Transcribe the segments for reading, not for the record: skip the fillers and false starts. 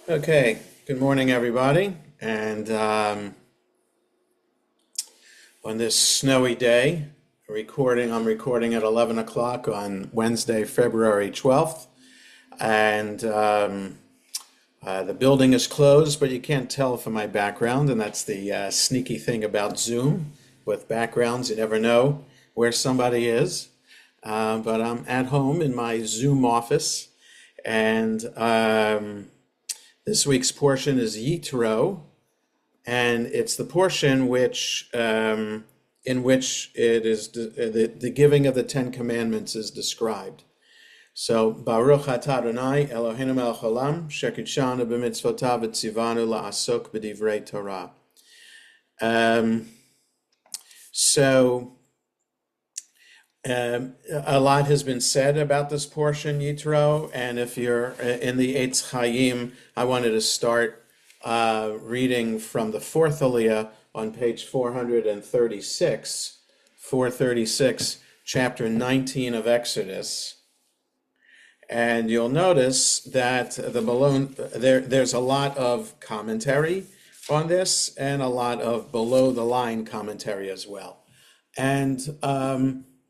Okay, good morning, everybody. And on this snowy day, I'm recording at 11 o'clock on Wednesday, February 12th. And the building is closed, but you can't tell from my background. And that's the sneaky thing about Zoom. With backgrounds, you never know where somebody is. But I'm at home in my Zoom office. And this week's portion is Yitro, and it's the portion in which it is the giving of the Ten Commandments is described. So Baruch atah Adonai Eloheinu melech haolam shekidshanu b'mitzvotav v'tzivanu la'asok b'divrei Torah. So a lot has been said about this portion, Yitro, and if you're in the Eitz Chaim, I wanted to start reading from the fourth Aliyah on page 436, 436, chapter 19 of Exodus. And you'll notice that there's a lot of commentary on this and a lot of below-the-line commentary as well. And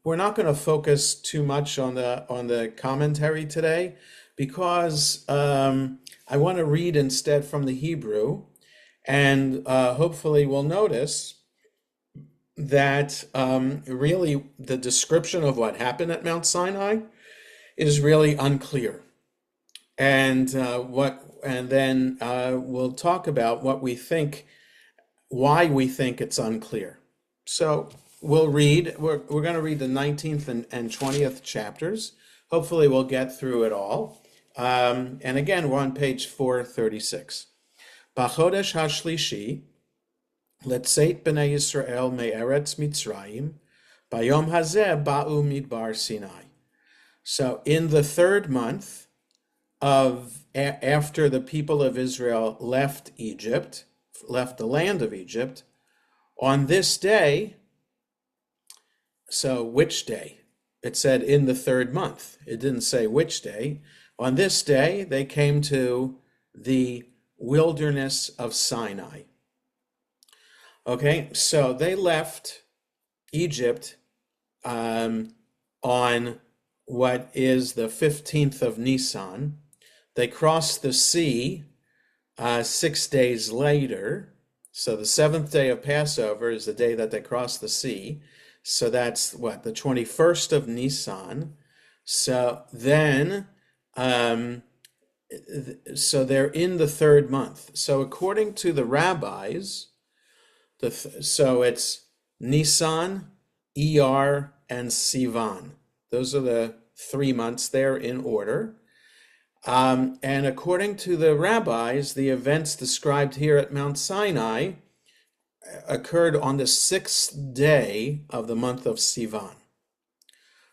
we're not going to focus too much on the commentary today because I want to read instead from the Hebrew, and hopefully we'll notice that really the description of what happened at Mount Sinai is really unclear, and then we'll talk about what we think, why we think it's unclear. So we'll read. We're going to read the 19th and 20th chapters. Hopefully, we'll get through it all. And again, we're on page 436. B'chodesh hashlishi letzeit b'nei Yisrael me'eretz Mitzrayim b'yom hazeh ba'u midbar Sinai. So, in the third month after the people of Israel left the land of Egypt, on this day. So which day? It said in the third month. It didn't say which day. On this day, they came to the wilderness of Sinai. Okay, so they left Egypt on what is the 15th of Nisan. They crossed the sea 6 days later. So the seventh day of Passover is the day that they crossed the sea. So that's what, the 21st of Nisan. So then, so they're in the third month. So according to the rabbis, so it's Nisan, Iyar, and Sivan. Those are the 3 months there in order. And according to the rabbis, the events described here at Mount Sinai occurred on the 6th day of the month of Sivan.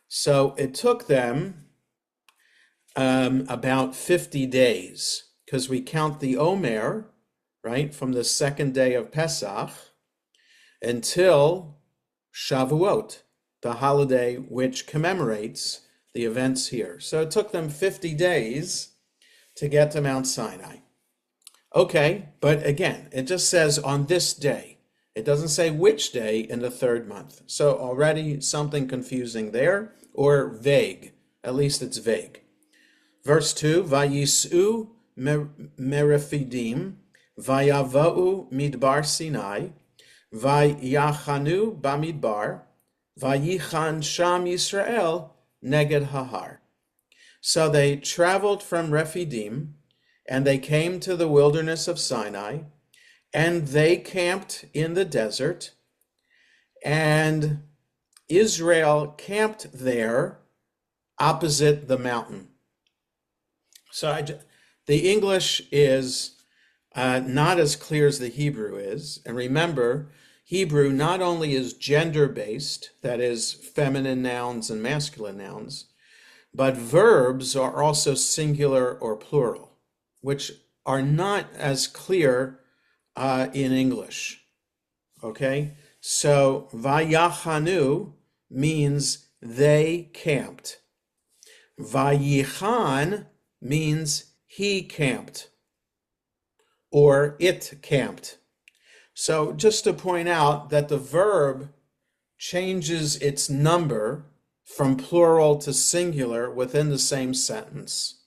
So it took them about 50 days, because we count the Omer, right, from the second day of Pesach until Shavuot, the holiday which commemorates the events here. So it took them 50 days to get to Mount Sinai. Okay, but again, it just says on this day. It doesn't say which day in the third month. So already something confusing there, or vague. At least it's vague. Verse 2, Vayis'u merefidim, Vayava'u midbar Sinai, Vayachanu bamidbar, Vayichan sham Yisrael neged hahar. So they traveled from Rephidim, and they came to the wilderness of Sinai, and they camped in the desert, and Israel camped there opposite the mountain. So the English is not as clear as the Hebrew is. And remember, Hebrew not only is gender-based, that is feminine nouns and masculine nouns, but verbs are also singular or plural, which are not as clear in English. Okay? So, Vayachanu means they camped. Vayichan means he camped. or it camped. So just to point out that the verb changes its number from plural to singular within the same sentence.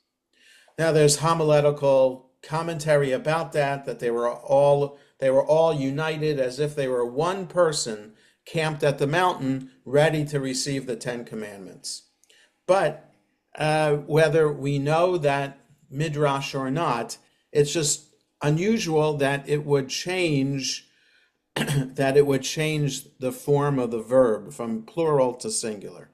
Now there's homiletical commentary about that they were all united as if they were one person camped at the mountain ready to receive the Ten Commandments. But whether we know that midrash or not, it's just unusual that it would change the form of the verb from plural to singular.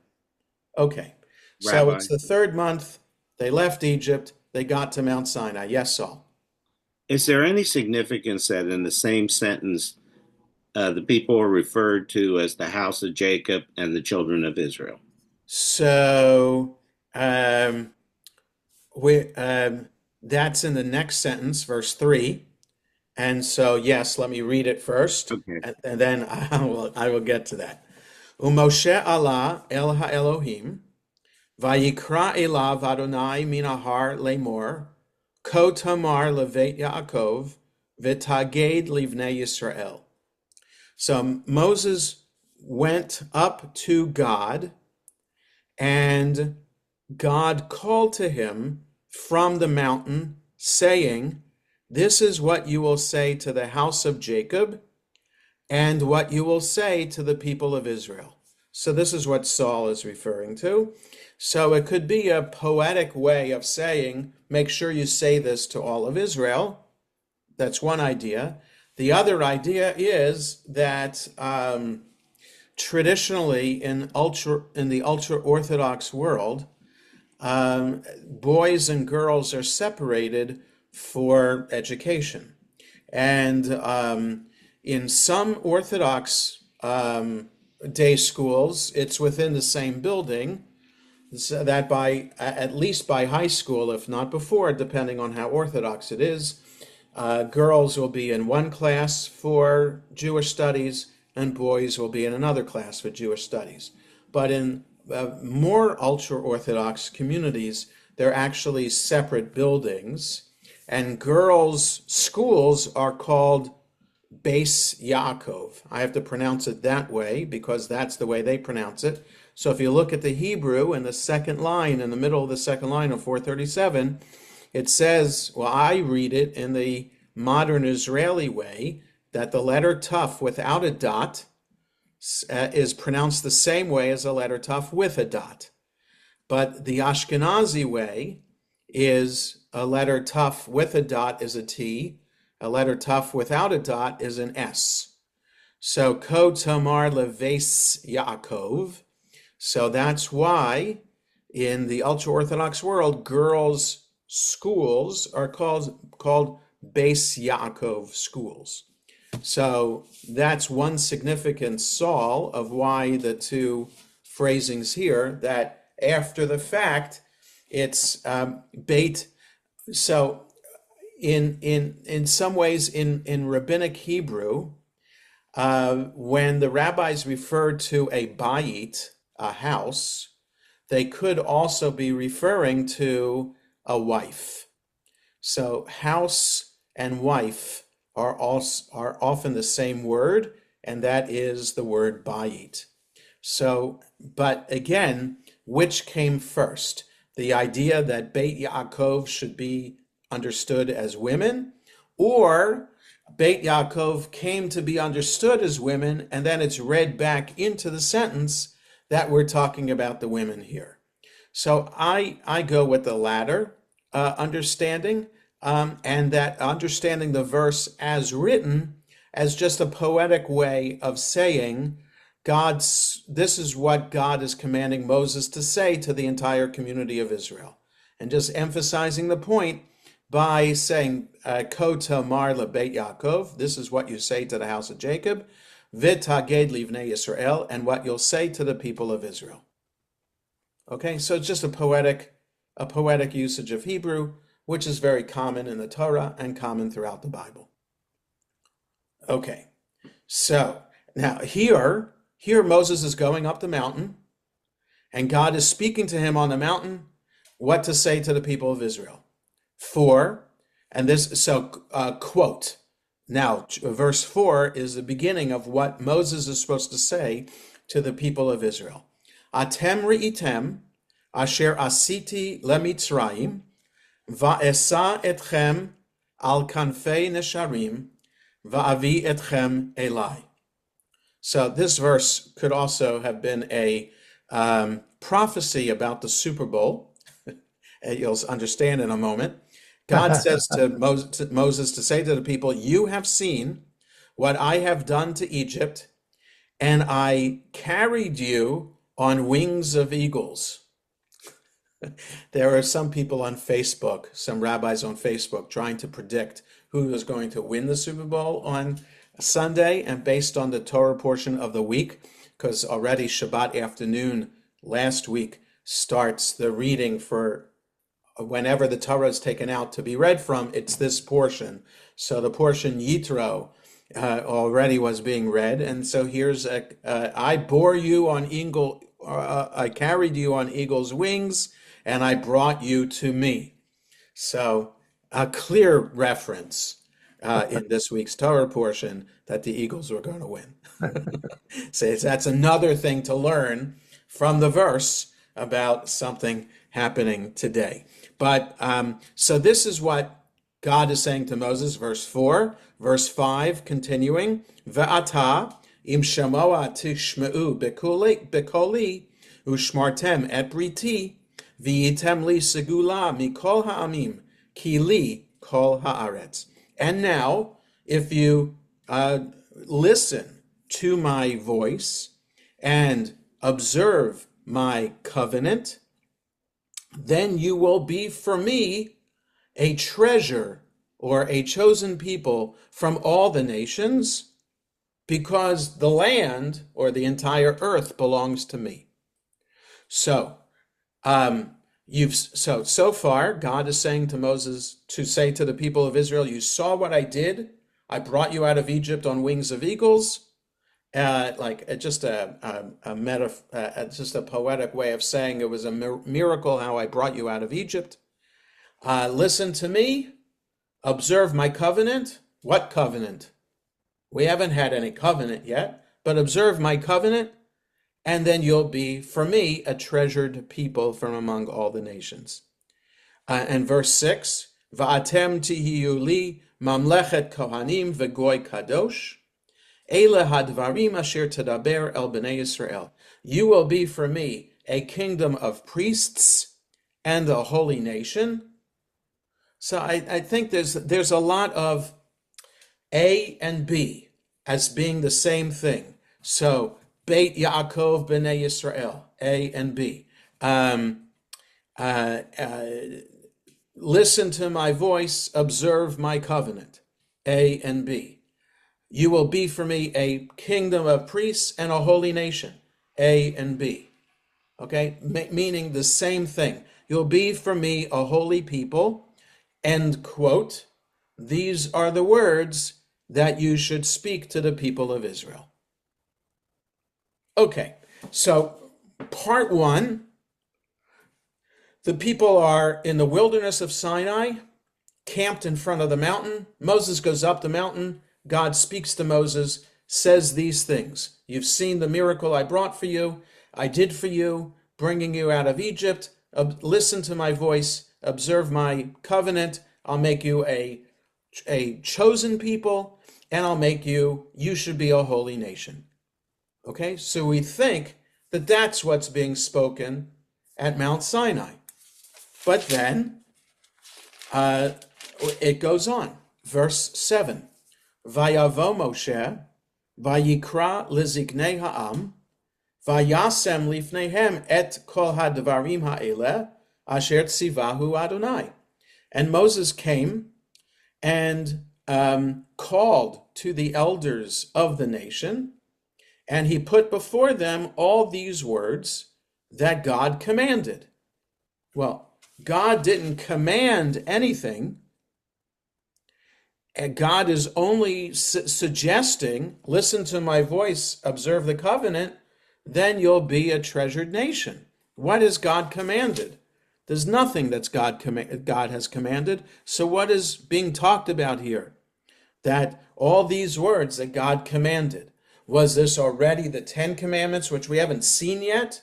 Okay, so Rabbi, it's the third month. They left Egypt. They got to Mount Sinai. Yes, Saul. is there any significance that in the same sentence the people are referred to as the house of Jacob and the children of Israel? So um, that's in the next sentence, verse 3. And so, yes, let me read it first, Okay. and then I will get to that. Umoshe Allah el ha'Elohim, vayikra elav Adonai min ahar lemor, ko tamar levet Yaakov, v'taged livnei Yisrael. So Moses went up to God, and God called to him from the mountain, saying, "This is what you will say to the house of Jacob, and what you will say to the people of Israel." So this is what Saul is referring to. So it could be a poetic way of saying, make sure you say this to all of Israel. That's one idea. The other idea is that traditionally in the ultra-Orthodox world, boys and girls are separated for education. And in some Orthodox day schools, it's within the same building, so that by at least by high school, if not before, depending on how Orthodox it is, girls will be in one class for Jewish studies and boys will be in another class for Jewish studies. But in more ultra-Orthodox communities, they're actually separate buildings, and girls' schools are called Beis Yaakov. I have to pronounce it that way because that's the way they pronounce it. So if you look at the Hebrew in the second line, in the middle of the second line of 437, it says, well, I read it in the modern Israeli way, that the letter Tuf without a dot is pronounced the same way as a letter Tuf with a dot. But the Ashkenazi way is a letter Tuf with a dot is a T, a letter Tuf without a dot is an S. So Ko Tamar Leves Yaakov. So that's why in the ultra-Orthodox world, girls' schools are called Beis Yaakov schools. So that's one significant, Saul, of why the two phrasings here, that after the fact, it's bait. So in some ways, in rabbinic Hebrew, when the rabbis referred to a bayit, a house, they could also be referring to a wife. So house and wife are often the same word, and that is the word bayit. So, but again, which came first? The idea that Beit Yaakov should be understood as women, or Beit Yaakov came to be understood as women, and then it's read back into the sentence that we're talking about the women here. So I go with the latter understanding, and that understanding the verse as written as just a poetic way of saying this is what God is commanding Moses to say to the entire community of Israel, and just emphasizing the point by saying, Ko tamar lebeit Yaakov, this is what you say to the house of Jacob, v'taged livnei Yisrael, and what you'll say to the people of Israel. Okay, so it's just a poetic usage of Hebrew, which is very common in the Torah and common throughout the Bible. Okay, so now here Moses is going up the mountain, and God is speaking to him on the mountain what to say to the people of Israel. For And this, so quote. Now, verse 4 is the beginning of what Moses is supposed to say to the people of Israel. Atem ri'item asher asiti lemitzrayim va'esa etchem al kanfei nesharim va'avi etchem elai. So this verse could also have been a prophecy about the Super Bowl. You'll understand in a moment. God says to Moses to say to the people, you have seen what I have done to Egypt, and I carried you on wings of eagles. There are some people on Facebook, some rabbis on Facebook, trying to predict who is going to win the Super Bowl on Sunday, and based on the Torah portion of the week, because already Shabbat afternoon last week starts the reading for whenever the Torah is taken out to be read from, it's this portion. So the portion Yitro already was being read, and so here's I bore you on eagle, I carried you on eagle's wings, and I brought you to me. So a clear reference in this week's Torah portion that the Eagles were going to win. So that's another thing to learn from the verse about something happening today. But so this is what God is saying to Moses, verse 4, verse 5, continuing, Ve'ata im shamoa tishma'u bekoli ushmartem et briti v'yitem li segula mikol ha'amim ki li kol ha'aretz. And now, if you listen to my voice and observe my covenant, then you will be for me a treasure or a chosen people from all the nations, because the land or the entire earth belongs to me. So, so far, God is saying to Moses to say to the people of Israel, you saw what I did. I brought you out of Egypt on wings of eagles. Just a poetic way of saying it was a miracle how I brought you out of Egypt. Listen to me, observe my covenant. What covenant? We haven't had any covenant yet, but observe my covenant, and then you'll be, for me, a treasured people from among all the nations. And verse 6, Va'atem tihiyu li mamlechet kohanim v'goy kadosh. Ele hadvarim asher tadaber el bnei Yisrael. You will be for me a kingdom of priests and a holy nation. So I think there's a lot of A and B as being the same thing. So Beit Yaakov bnei Yisrael, A and B. Listen to my voice, observe my covenant, A and B. You will be for me a kingdom of priests and a holy nation, A and B. Okay, meaning the same thing. You'll be for me a holy people, end quote. These are the words that you should speak to the people of Israel. Okay, so part one, the people are in the wilderness of Sinai, camped in front of the mountain. Moses goes up the mountain. God speaks to Moses, says these things. You've seen the miracle I brought for you. I did for you, bringing you out of Egypt. Listen to my voice. Observe my covenant. I'll make you a chosen people, and I'll make you should be a holy nation. Okay, so we think that that's what's being spoken at Mount Sinai. But then it goes on. Verse 7. Vayavo Moshe, vayikra liziknei ha'am, vayasem lifnehem et kol hadvarim ha'eleh, asher tzivahu Adonai. And Moses came and called to the elders of the nation, and he put before them all these words that God commanded. Well, God didn't command anything. And God is only suggesting, listen to my voice, observe the covenant, then you'll be a treasured nation. What has God commanded? There's nothing that's God has commanded. So what is being talked about here? That all these words that God commanded, was this already the 10 Commandments, which we haven't seen yet,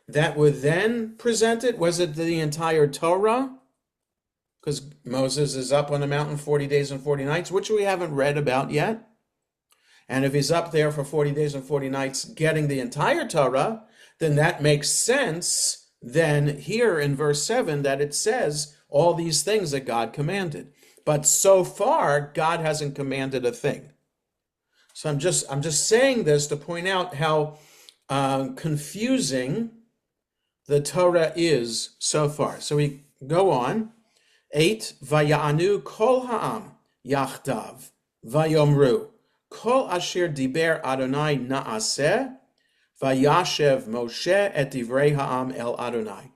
that were then presented? Was it the entire Torah? Because Moses is up on the mountain 40 days and 40 nights, which we haven't read about yet. And if he's up there for 40 days and 40 nights getting the entire Torah, then that makes sense then here in verse 7 that it says all these things that God commanded. But so far, God hasn't commanded a thing. So I'm just saying this to point out how confusing the Torah is so far. So we go on. 8, Vaya'anu kol ha'am yachdav vayomru kol asher diber Adonai na'aseh vayashev Moshe et divrei ha'am el Adonai.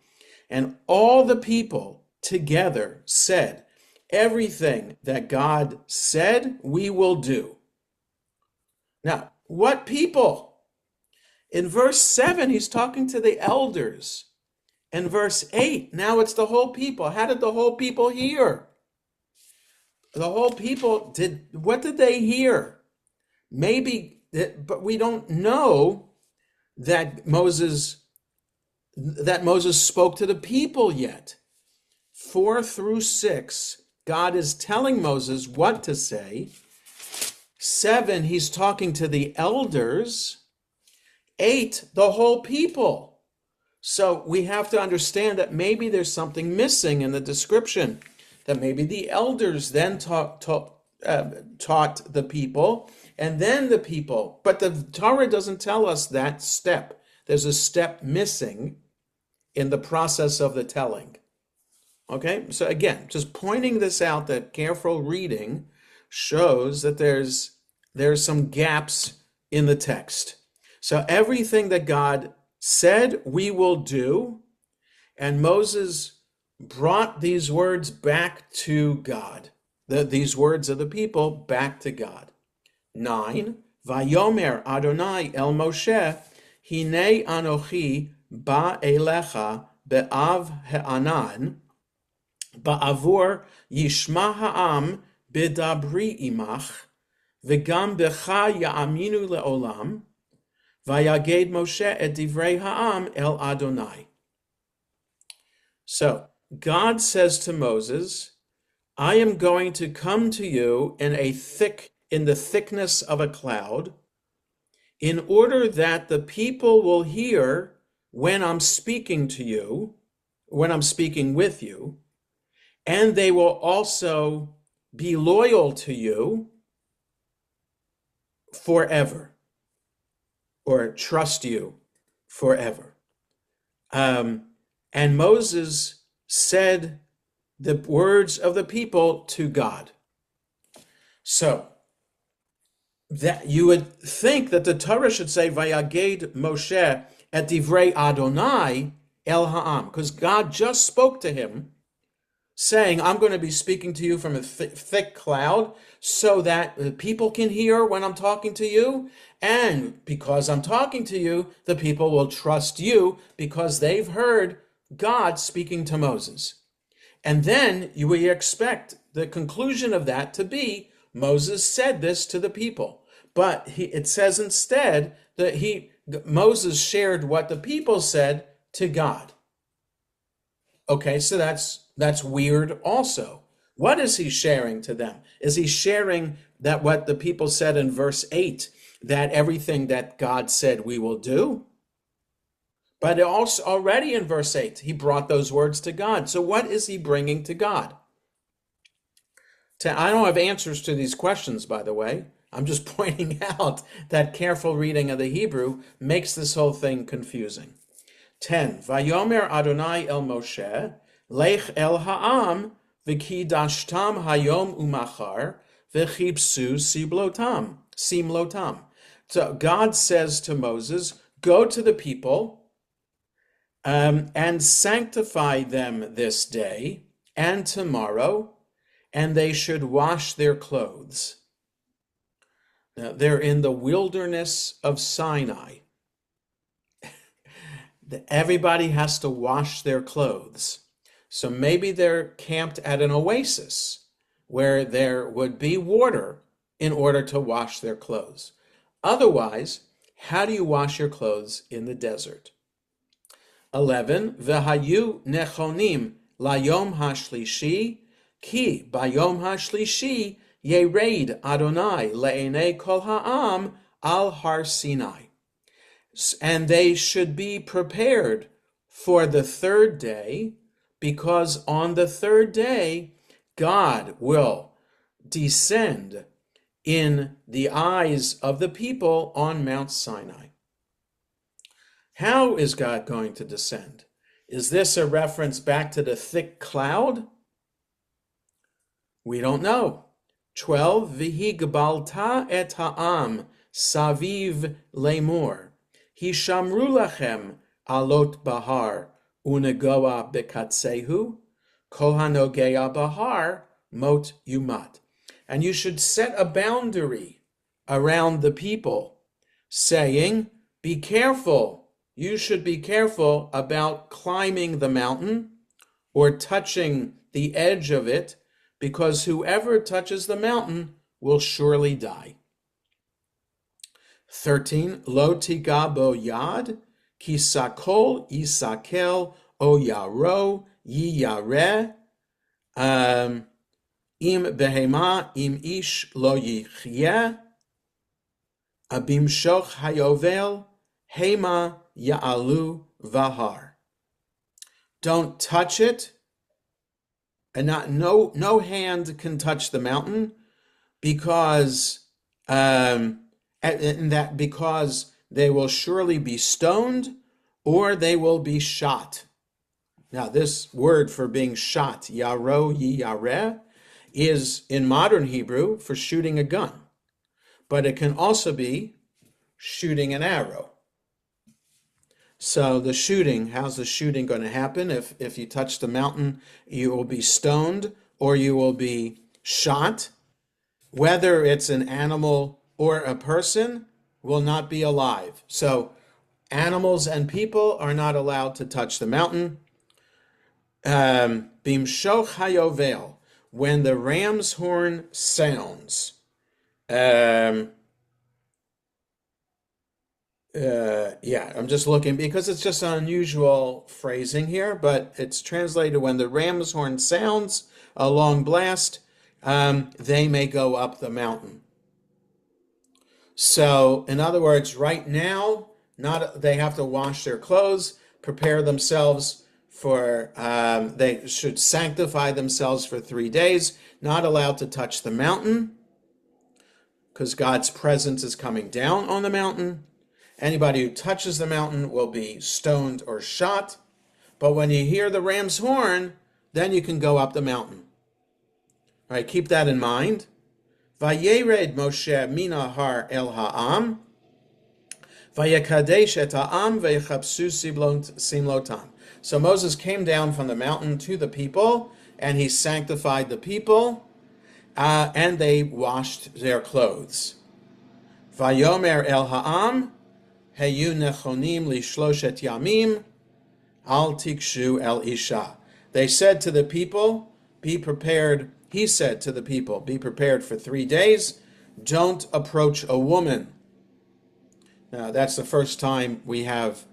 And all the people together said, everything that God said, we will do. Now, what people? In verse 7, he's talking to the elders. In verse 8, now it's the whole people. How did the whole people hear? The whole people what did they hear? Maybe, but we don't know that Moses spoke to the people yet. 4 through 6, God is telling Moses what to say. 7, he's talking to the elders. 8, the whole people. So we have to understand that maybe there's something missing in the description, that maybe the elders then taught the people, and then the people. But the Torah doesn't tell us that step. There's a step missing in the process of the telling. Okay, so again, just pointing this out, that careful reading shows that there's some gaps in the text. So everything that God said we will do, and Moses brought these words back to God. These words of the people back to God. 9, Vayomer Adonai el Moshe, Hine anochi ba elecha be'av ha'anan, ba'avur yishma ha'am bidabri imach, v'gam becha ya'aminu le'olam, Vayaged Moshe et divrei ha'am el Adonai. So God says to Moses, I am going to come to you in the thickness of a cloud, in order that the people will hear when I'm speaking to you, when I'm speaking with you, and they will also be loyal to you forever, or trust you forever. And Moses said the words of the people to God. So that you would think that the Torah should say, Vayaged Moshe et divrei Adonai el ha'am, because God just spoke to him, saying, I'm going to be speaking to you from a thick cloud so that people can hear when I'm talking to you. And because I'm talking to you, the people will trust you because they've heard God speaking to Moses. And then we expect the conclusion of that to be, Moses said this to the people. But it says instead that Moses shared what the people said to God. Okay, so that's weird also. What is he sharing to them? Is he sharing that what the people said in verse 8, that everything that God said we will do? But also already in verse 8, he brought those words to God. So what is he bringing to God? I don't have answers to these questions, by the way. I'm just pointing out that careful reading of the Hebrew makes this whole thing confusing. 10. Vayomer Adonai el Moshe, lech el ha'am, v'kidashtam hayom umachar, v'chipsu simlotam. So God says to Moses, go to the people and sanctify them this day and tomorrow, and they should wash their clothes. Now, they're in the wilderness of Sinai. Everybody has to wash their clothes. So maybe they're camped at an oasis where there would be water in order to wash their clothes. Otherwise, how do you wash your clothes in the desert? 11. V'hayu nechonim layom hashlishi ki bayom hashlishi yered Adonai le'enei kol ha'am al har Sinai. And they should be prepared for the third day, because on the third day, God will descend in the eyes of the people on Mount Sinai. How is God going to descend? Is this a reference back to the thick cloud? We don't know. 12. V'hi gebalta et ha'am saviv lemur. Hishamru lachem alot bahar unegoa bekatsehu. Kol hanogea bahar mot yumat. And you should set a boundary around the people, saying, be careful. You should be careful about climbing the mountain or touching the edge of it, because whoever touches the mountain will surely die. 13. Lo tiga bo yad, ki sakol isakel o yaro yiyare, im behema im ish lo yichye, abim shoch hayovel, hema ya'alu vahar. Don't touch it, and no hand can touch the mountain, because because they will surely be stoned or they will be shot. Now, this word for being shot, yaro yiyareh, is in modern Hebrew for shooting a gun, but it can also be shooting an arrow. So the shooting, how's the shooting going to happen? If you touch the mountain, you will be stoned or you will be shot. Whether it's an animal or a person will not be alive. So animals and people are not allowed to touch the mountain. Bimshoch hayovel, when the ram's horn sounds. I'm just looking because it's just an unusual phrasing here, but it's translated when the ram's horn sounds a long blast, they may go up the mountain. So, in other words, right now, they have to wash their clothes, prepare themselves for, they should sanctify themselves for 3 days, not allowed to touch the mountain, because God's presence is coming down on the mountain. Anybody who touches the mountain will be stoned or shot. But when you hear the ram's horn, then you can go up the mountain. All right, keep that in mind. Vayered Moshe mina har el ha'am, vayekadesh et ha'am vayechapsu simlotam. So Moses came down from the mountain to the people, and he sanctified the people, and they washed their clothes. Vayomer el ha'am, Heyu nechonim lishloshet yamim, al tikshu el isha. They said to the people, be prepared. He said to the people, be prepared for 3 days. Don't approach a woman. Now, that's the first time we have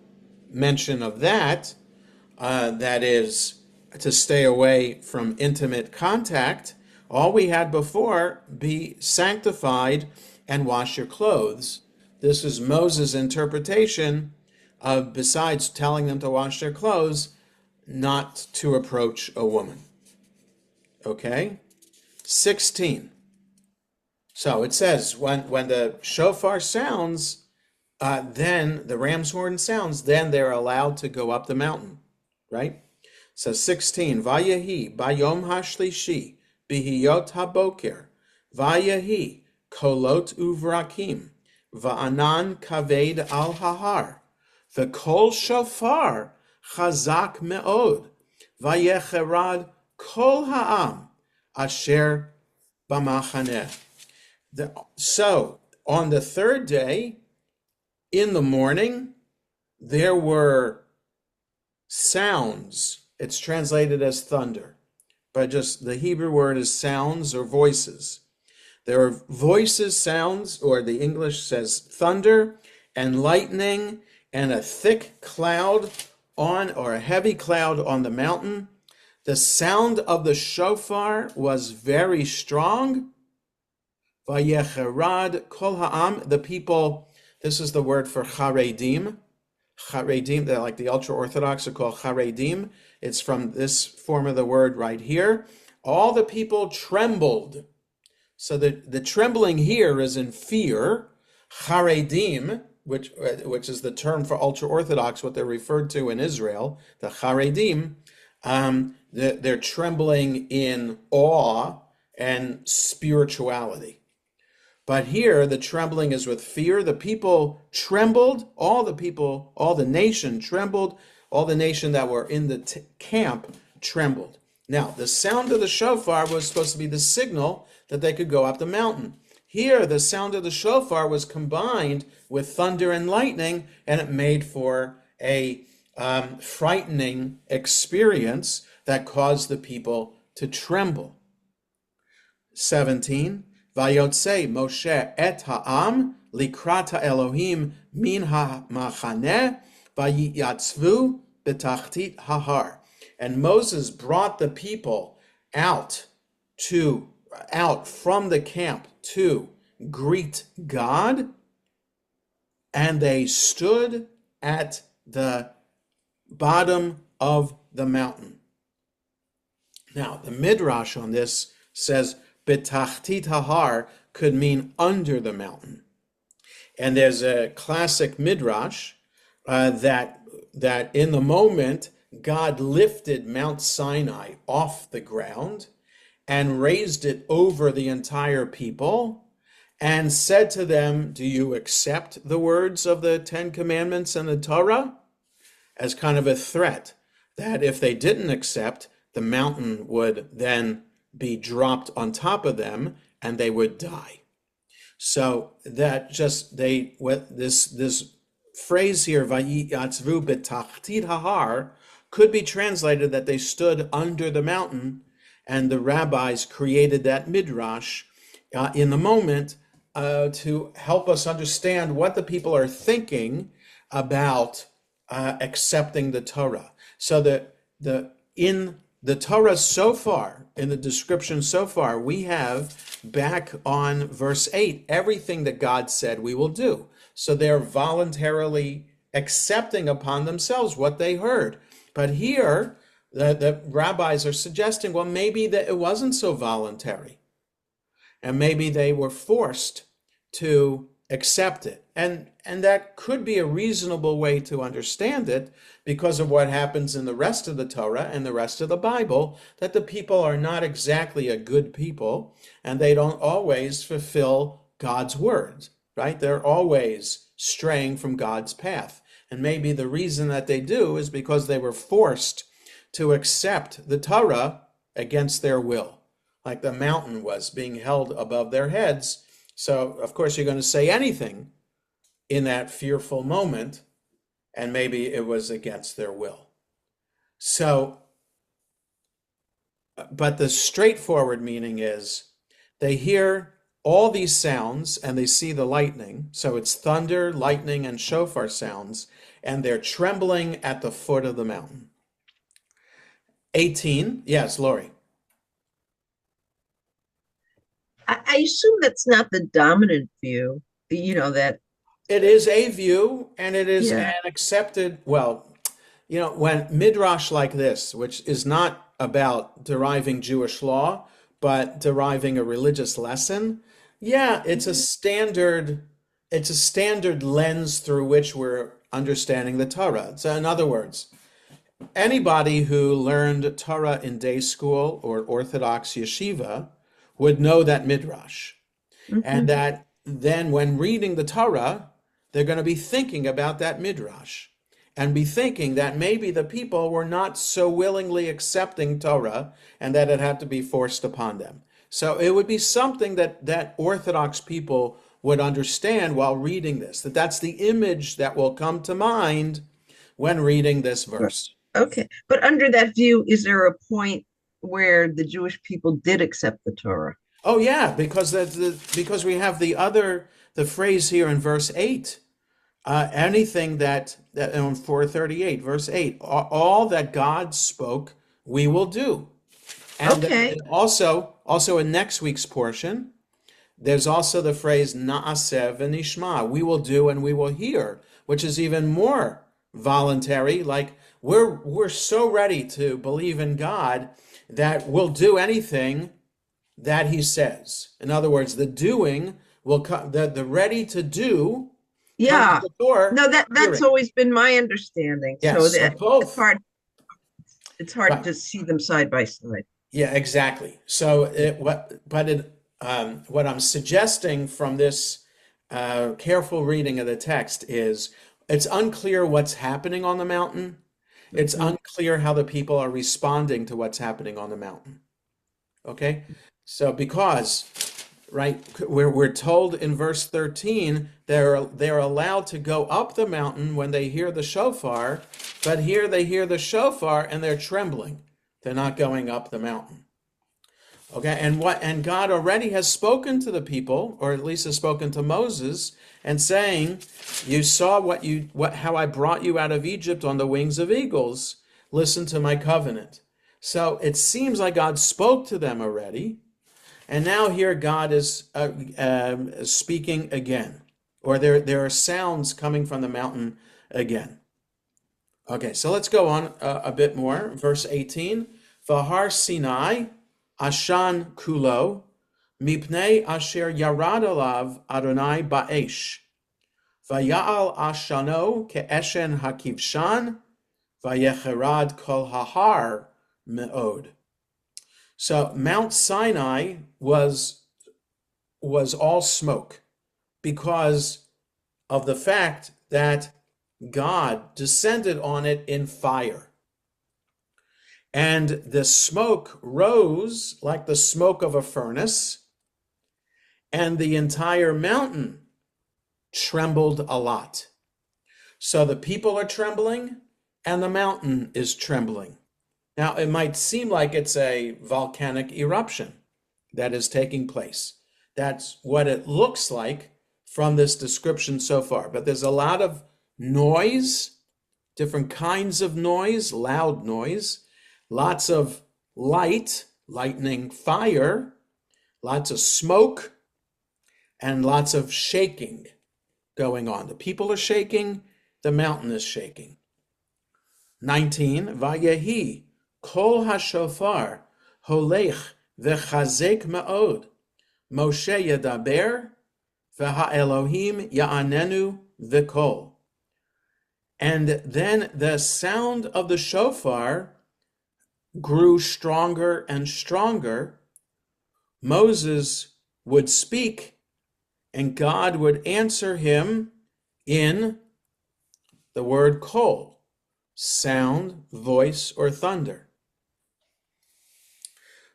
mention of that. That is to stay away from intimate contact. All we had before, be sanctified and wash your clothes. This is Moses' interpretation of, besides telling them to wash their clothes, not to approach a woman. Okay? 16. So it says, when the shofar sounds, then the ram's horn sounds, then they're allowed to go up the mountain. Right? So 16. Vayahi bayom hashlishi bihiyot haboker vayahi kolot uvrakim va'anan kaved al hahar v'kol shofar chazak me'od vayecherad kol ha'am asher b'machaneh. So on the third day, in the morning, there were sounds It's translated as thunder, but just the Hebrew word is sounds or voices. There are voices, sounds, or the English says thunder and lightning and a thick cloud on, or a heavy cloud on the mountain. The sound of the shofar was very strong. Vayecherad kol ha'am, the people, this is the word for charedim. Charedim, they're like the ultra-Orthodox are called charedim. It's from this form of the word right here. All the people trembled. So the trembling here is in fear. Charedim, which is the term for ultra-Orthodox, what they're referred to in Israel, the Charedim, they're trembling in awe and spirituality. But here, the trembling is with fear. The people trembled, all the nation trembled, all the nation that were in the camp trembled. Now, the sound of the shofar was supposed to be the signal that they could go up the mountain. Here, the sound of the shofar was combined with thunder and lightning, and it made for a frightening experience that caused the people to tremble. 17, Vayotze Moshe et ha'am likrat ha'Elohim min ha'machaneh vayiyatzvu betachtit hahar. And Moses brought the people out from the camp to greet God, and they stood at the bottom of the mountain. Now, the Midrash on this says betachtit hahar could mean under the mountain. And there's a classic Midrash that in the moment God lifted Mount Sinai off the ground and raised it over the entire people and said to them, do you accept the words of the Ten Commandments and the Torah? As kind of a threat that if they didn't accept, the mountain would then be dropped on top of them and they would die. So that just this phrase here, Vayiyatzvu betachtit hahar, could be translated that they stood under the mountain, and the rabbis created that midrash in the moment to help us understand what the people are thinking about accepting the Torah. So in the Torah so far, in the description so far, we have back on verse 8, everything that God said we will do. So they're voluntarily accepting upon themselves what they heard. But here, the rabbis are suggesting, well, maybe that it wasn't so voluntary. And maybe they were forced to accept it. And that could be a reasonable way to understand it because of what happens in the rest of the Torah and the rest of the Bible, that the people are not exactly a good people, and they don't always fulfill God's words, right? They're always straying from God's path. And maybe the reason that they do is because they were forced to accept the Torah against their will, like the mountain was being held above their heads. So, of course, you're going to say anything in that fearful moment, and maybe it was against their will. So, but the straightforward meaning is they hear all these sounds and they see the lightning. So it's thunder, lightning, and shofar sounds, and they're trembling at the foot of the mountain. 18, yes, Lori. I assume that's not the dominant view, that. It is a view, and it is Yeah. an accepted, well, when midrash like this, which is not about deriving Jewish law, but deriving a religious lesson, yeah, it's a standard lens through which we're understanding the Torah. So in other words, anybody who learned Torah in day school or Orthodox yeshiva would know that midrash. And that then when reading the Torah, they're going to be thinking about that midrash and be thinking that maybe the people were not so willingly accepting Torah and that it had to be forced upon them. So it would be something that Orthodox people would understand while reading this, that's the image that will come to mind when reading this verse. Okay. But under that view, is there a point where the Jewish people did accept the Torah? Oh yeah, because because we have the phrase here in verse 8. Anything that in 438, verse 8, all that God spoke, we will do. And Okay. then also in next week's portion, there's also the phrase Na'aseh v'nishma, we will do and we will hear, which is even more voluntary. Like we're so ready to believe in God that we'll do anything that He says. In other words, the doing will come. The ready to do comes Yeah. before No, that's hearing. always been my understanding. So Yes, so that both. it's hard Right. to see them side by side. Yeah, exactly. So what I'm suggesting from this careful reading of the text is it's unclear what's happening on the mountain. It's Mhm. unclear how the people are responding to what's happening on the mountain. Okay? So because, right, we're told in verse 13 they're allowed to go up the mountain when they hear the shofar, but here they hear the shofar and they're trembling. They're not going up the mountain. Okay, and God already has spoken to the people, or at least has spoken to Moses, and saying, "You saw what how I brought you out of Egypt on the wings of eagles. Listen to my covenant." So it seems like God spoke to them already, and now here God is speaking again, or there are sounds coming from the mountain again. Okay, so let's go on a bit more. Verse 18, Vahar Sinai, Ashan Kulo, Mipnei Asher Yarad Alav Adonai Ba'esh, Vaya'al Ashano Ke'eshen Hakivshan, Vayecherad Kol Hahar Me'od. So Mount Sinai was all smoke because of the fact that God descended on it in fire. And the smoke rose like the smoke of a furnace, and the entire mountain trembled a lot. So the people are trembling, and the mountain is trembling. Now, it might seem like it's a volcanic eruption that is taking place. That's what it looks like from this description so far. But there's a lot of noise, different kinds of noise, loud noise, lots of light, lightning, fire, lots of smoke, and lots of shaking going on. The people are shaking, the mountain is shaking. 19, Vayehi, Kol HaShofar, Holech Vechazek Ma'od, Moshe Yadaber, VeHaElohim Ya'anenu V'Kol. And then the sound of the shofar grew stronger and stronger. Moses would speak, and God would answer him in the word kol, sound, voice, or thunder.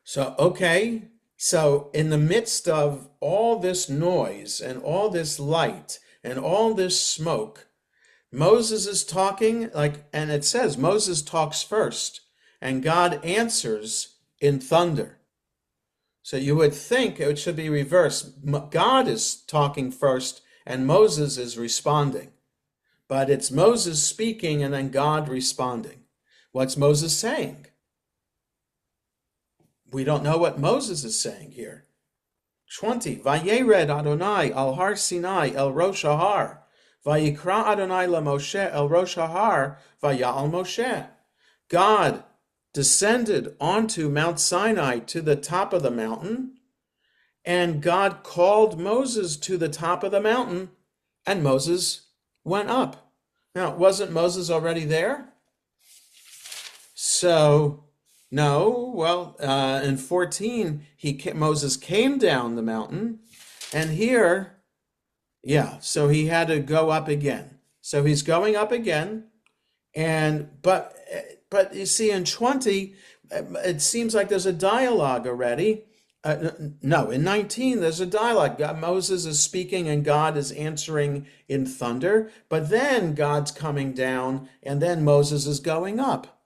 So in the midst of all this noise and all this light and all this smoke, Moses is talking, and it says Moses talks first, and God answers in thunder. So you would think it should be reversed. God is talking first, and Moses is responding. But it's Moses speaking and then God responding. What's Moses saying? We don't know what Moses is saying here. 20. Vayered Adonai al har Sinai el Rosh Har. Vayikra Adonai la Moshe el Rosh Har vaya'al Moshe. God descended onto Mount Sinai to the top of the mountain, and God called Moses to the top of the mountain, and Moses went up. Now, wasn't Moses already there? So, no. Well, in 14, Moses came down the mountain, and here, yeah, so he had to go up again. So he's going up again, but you see, in 20, it seems like there's a dialogue already. No, in 19, there's a dialogue. Moses is speaking and God is answering in thunder, but then God's coming down and then Moses is going up.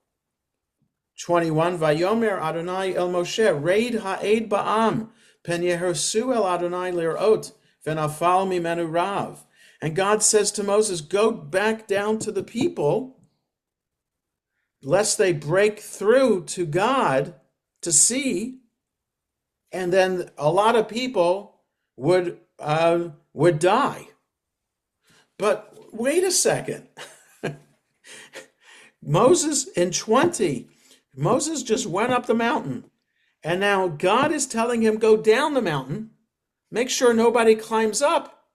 21, Vayomer Adonai el Moshe, Reid ha'ed ba'am, pen yehersu el Adonai lir'ot, v'nafal mimenu rav. And God says to Moses, go back down to the people, lest they break through to God to see, and then a lot of people would die. But wait a second. Moses in 20, Moses just went up the mountain, and now God is telling him, go down the mountain, make sure nobody climbs up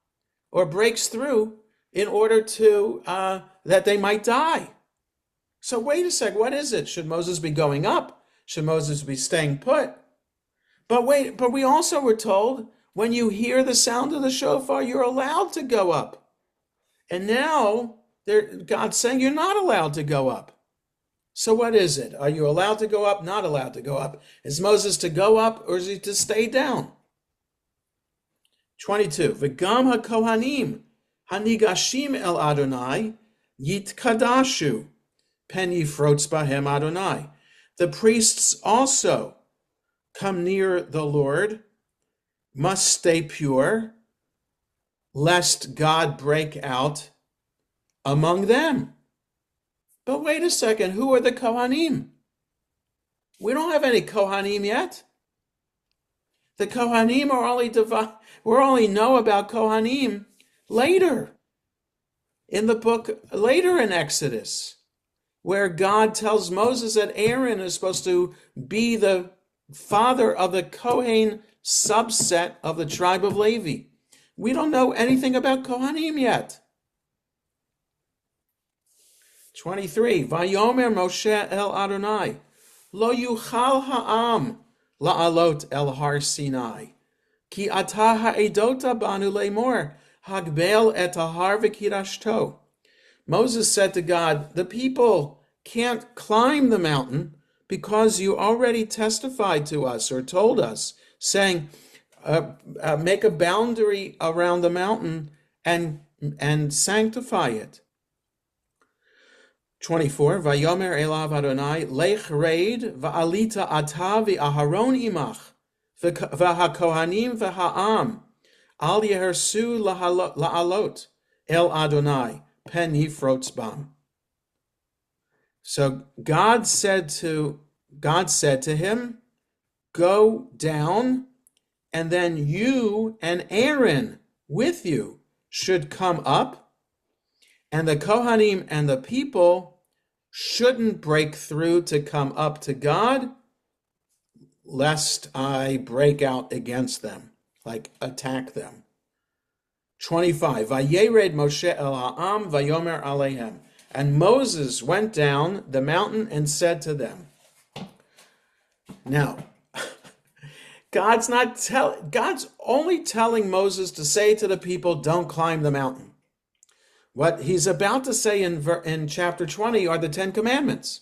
or breaks through in order to that they might die. So wait a sec, what is it? Should Moses be going up? Should Moses be staying put? But we also were told, when you hear the sound of the shofar, you're allowed to go up. And now God's saying you're not allowed to go up. So what is it? Are you allowed to go up? Not allowed to go up? Is Moses to go up, or is he to stay down? 22. V'gam haKohanim hanigashim el Adonai yitkadashu pen yifrotz bahem Adonai. The priests also come near the Lord, must stay pure, lest God break out among them. But wait a second, who are the Kohanim? We don't have any Kohanim yet. The Kohanim are only we only know about Kohanim later in the book, later in Exodus, where God tells Moses that Aaron is supposed to be the father of the Kohen subset of the tribe of Levi. We don't know anything about Kohanim yet. 23. Vayomer Moshe el Adonai, lo yuchal ha'am la'alot el har Sinai, ki ata ha'edota banu le'mor, hagbel et har v'kirashto. Moses said to God, the people can't climb the mountain because you already testified to us or told us, saying, make a boundary around the mountain and sanctify it. 24. Vayomer elav Adonai, lech reid va'alita ata v'aharon imach v'hakohanim v'ha'am al yehersu la'alot el Adonai pen yifrotz bam. So God said to him, go down, and then you and Aaron with you should come up, and the Kohanim and the people shouldn't break through to come up to God, lest I break out against them, like attack them. 25. Vayered Moshe el ha'am vayomer aleihem. And Moses went down the mountain and said to them. Now, God's only telling Moses to say to the people, don't climb the mountain. What he's about to say in chapter 20 are the 10 commandments.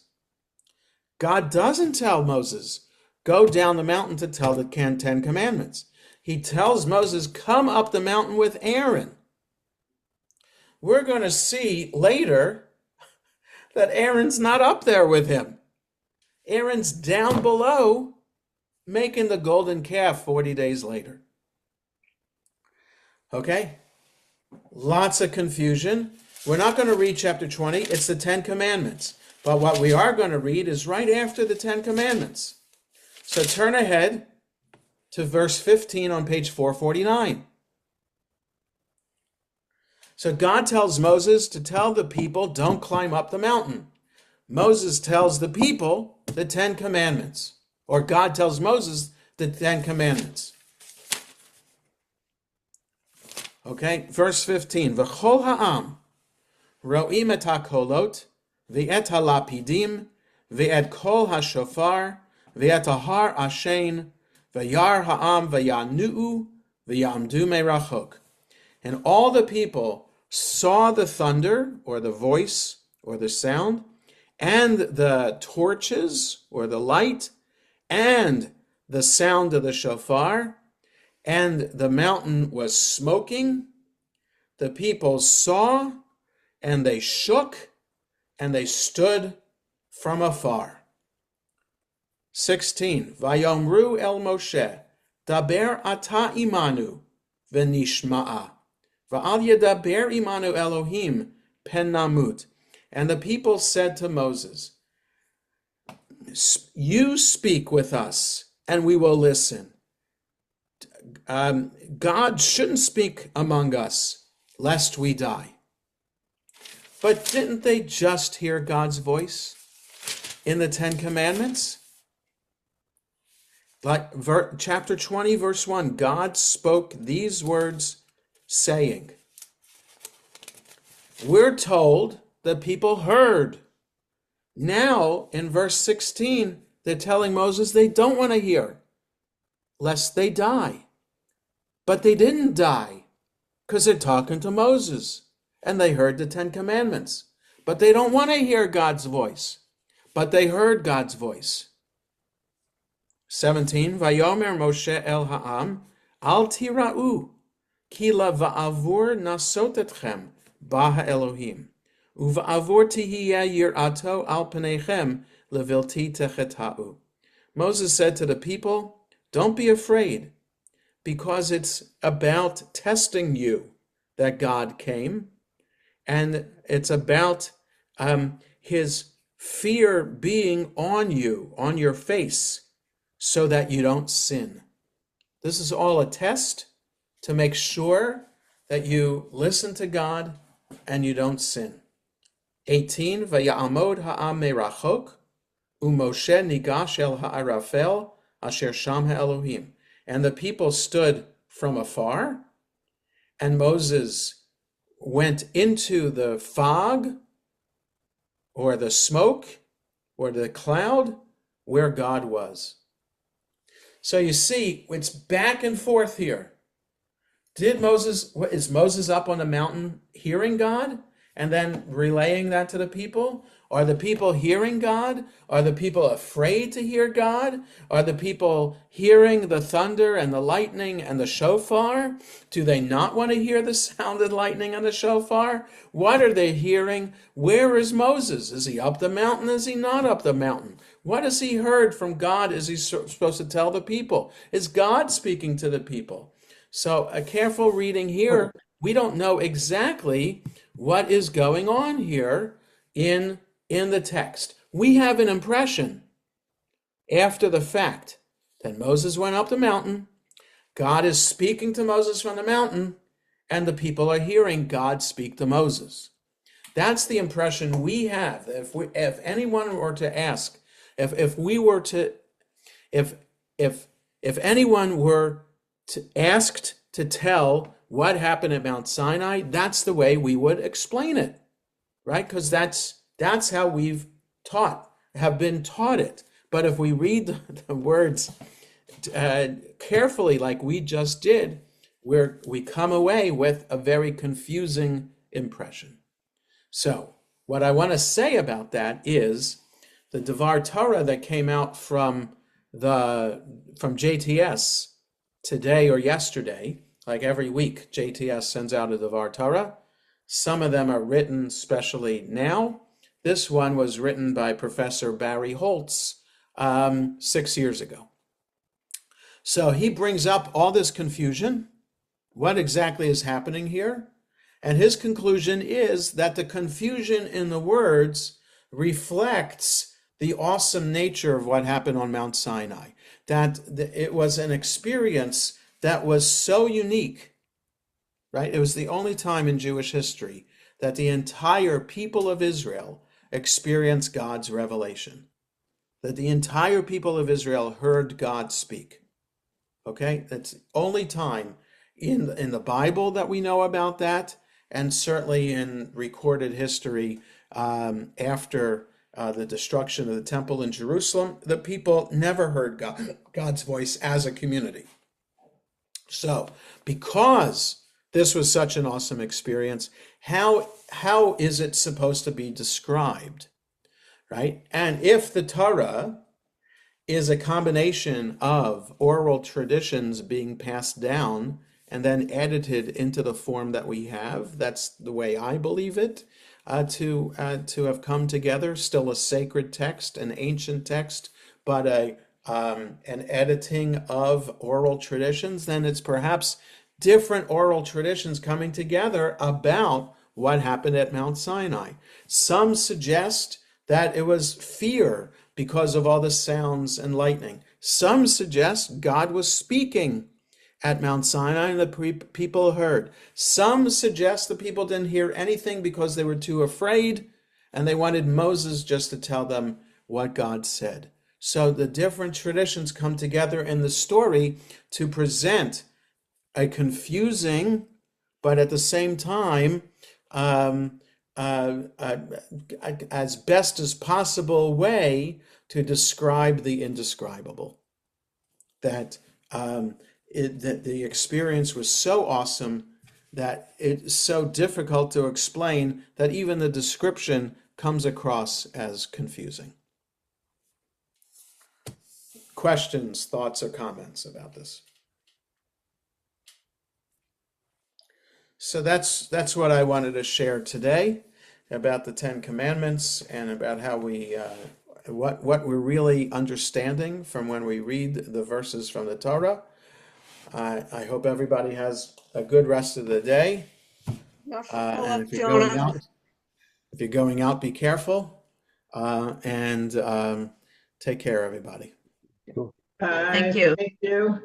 God doesn't tell Moses, go down the mountain to tell the 10 commandments. He tells Moses, come up the mountain with Aaron. We're going to see later that Aaron's not up there with him. Aaron's down below making the golden calf 40 days later. Okay? Lots of confusion. We're not going to read chapter 20. It's the 10 commandments. But what we are going to read is right after the 10 commandments. So turn ahead to verse 15 on page 449. So God tells Moses to tell the people, don't climb up the mountain. Moses tells the people the 10 commandments. Or God tells Moses the 10 commandments. Okay, verse 15. V'chol ha'am ro'im et ha'kolot v'et ha'lapidim v'et kol ha'shofar v'et ha'har ashen v'yar ha'am v'yanu'u v'yamdu merachok. And all the people saw the thunder, or the voice, or the sound, and the torches, or the light, and the sound of the shofar, and the mountain was smoking. The people saw, and they shook, and they stood from afar. 16. Vayomru el Moshe, daber ata imanu, v'nishma'a. Va'al yedaber imanu Elohim, pen namut. And the people said to Moses, you speak with us, and we will listen. God shouldn't speak among us, lest we die. But didn't they just hear God's voice in the Ten Commandments? Like chapter 20, verse 1, God spoke these words, saying. We're told the people heard. Now, in verse 16, they're telling Moses they don't want to hear, lest they die. But they didn't die, because they're talking to Moses, and they heard the Ten Commandments. But they don't want to hear God's voice, but they heard God's voice. 17, Vayomer Moshe el ha'am, al tira'u, ki la va'avur nasot etchem, ba ha'Elohim. Uva'avur tihiyeh yir'ato al penechem levilti techeta'u. Moses said to the people, don't be afraid, because it's about testing you that God came, and it's about his fear being on you, on your face, so that you don't sin. This is all a test to make sure that you listen to God and you don't sin. 18, Vaya'amod ha'am merachok, u'Moshe nigash el ha'arafel, asher sham ha'Elohim. And the people stood from afar, and Moses went into the fog, or the smoke, or the cloud, where God was. So you see, it's back and forth here. Is Moses up on the mountain hearing God and then relaying that to the people? Are the people hearing God? Are the people afraid to hear God? Are the people hearing the thunder and the lightning and the shofar? Do they not want to hear the sound of lightning and the shofar? What are they hearing? Where is Moses? Is he up the mountain? Is he not up the mountain? What has he heard from God? Is he supposed to tell the people? Is God speaking to the people? So a careful reading here, we don't know exactly what is going on here in the text. We have an impression after the fact that Moses went up the mountain, God is speaking to Moses from the mountain, and the people are hearing God speak to Moses. That's the impression we have. If anyone were to ask, if anyone were asked to tell what happened at Mount Sinai, that's the way we would explain it, right? Because that's how we've have been taught it. But if we read the words carefully, like we just did, we come away with a very confusing impression. So what I want to say about that is the Devar Torah that came out from JTS today or yesterday, like every week, JTS sends out a Devar Torah. Some of them are written specially now. This one was written by Professor Barry Holtz 6 years ago. So he brings up all this confusion. What exactly is happening here? And his conclusion is that the confusion in the words reflects the awesome nature of what happened on Mount Sinai. That it was an experience that was so unique, right? It was the only time in Jewish history that the entire people of Israel experienced God's revelation. That the entire people of Israel heard God speak. Okay? That's the only time in the Bible that we know about that, and certainly in recorded history after the destruction of the temple in Jerusalem, the people never heard God's voice as a community. So, because this was such an awesome experience, how is it supposed to be described, right? And if the Torah is a combination of oral traditions being passed down and then edited into the form that we have, that's the way I believe it, to have come together, still a sacred text, an ancient text, but a and editing of oral traditions, then it's perhaps different oral traditions coming together about what happened at Mount Sinai. Some suggest that it was fear because of all the sounds and lightning. Some suggest God was speaking at Mount Sinai and the people heard. Some suggest the people didn't hear anything because they were too afraid and they wanted Moses just to tell them what God said. So the different traditions come together in the story to present a confusing, but at the same time, um, as best as possible way to describe the indescribable. That that the experience was so awesome that it's so difficult to explain that even the description comes across as confusing. Questions, thoughts, or comments about this? So that's what I wanted to share today about the Ten Commandments and about how we what we're really understanding from when we read the verses from the Torah. I hope everybody has a good rest of the day. And if you're going out, be careful. And take care, everybody. Thank you. Thank you.